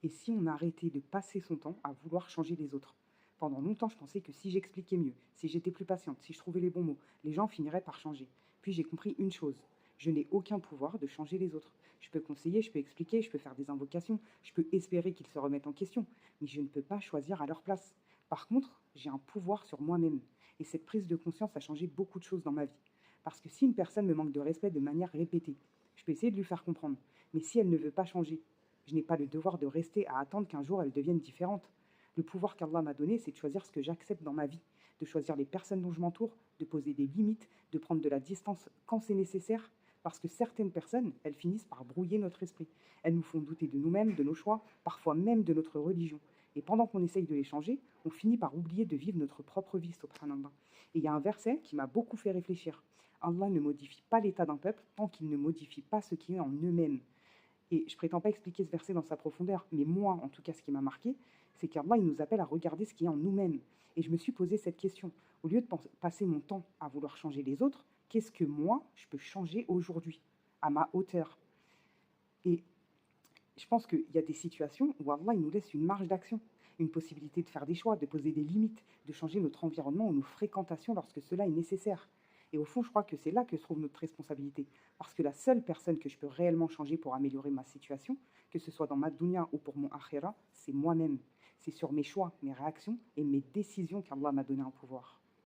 Et si on arrêtait de passer son temps à vouloir changer les autres? Pendant longtemps, je pensais que si j'expliquais mieux, si j'étais plus patiente, si je trouvais les bons mots, les gens finiraient par changer. Puis j'ai compris une chose, je n'ai aucun pouvoir de changer les autres. Je peux conseiller, je peux expliquer, je peux faire des invocations, je peux espérer qu'ils se remettent en question, mais je ne peux pas choisir à leur place. Par contre, j'ai un pouvoir sur moi-même. Et cette prise de conscience a changé beaucoup de choses dans ma vie. Parce que si une personne me manque de respect de manière répétée, je peux essayer de lui faire comprendre. Mais si elle ne veut pas changer, je n'ai pas le devoir de rester à attendre qu'un jour elle devienne différente. Le pouvoir qu'Allah m'a donné, c'est de choisir ce que j'accepte dans ma vie, de choisir les personnes dont je m'entoure, de poser des limites, de prendre de la distance quand c'est nécessaire, parce que certaines personnes, elles finissent par brouiller notre esprit. Elles nous font douter de nous-mêmes, de nos choix, parfois même de notre religion. Et pendant qu'on essaye de les changer, on finit par oublier de vivre notre propre vie, subhanallah. Et il y a un verset qui m'a beaucoup fait réfléchir. Allah ne modifie pas l'état d'un peuple tant qu'il ne modifie pas ce qui est en eux-mêmes. Et je prétends pas expliquer ce verset dans sa profondeur, mais moi, en tout cas, ce qui m'a marqué, c'est qu'Allah, il nous appelle à regarder ce qui est en nous-mêmes. Et je me suis posé cette question. Au lieu de passer mon temps à vouloir changer les autres, qu'est-ce que moi, je peux changer aujourd'hui, à ma hauteur? Et je pense qu'il y a des situations où Allah, il nous laisse une marge d'action, une possibilité de faire des choix, de poser des limites, de changer notre environnement ou nos fréquentations lorsque cela est nécessaire. Et au fond, je crois que c'est là que se trouve notre responsabilité. Parce que la seule personne que je peux réellement changer pour améliorer ma situation, que ce soit dans ma dunya ou pour mon akhira, c'est moi-même. C'est sur mes choix, mes réactions et mes décisions qu'Allah m'a donné un pouvoir.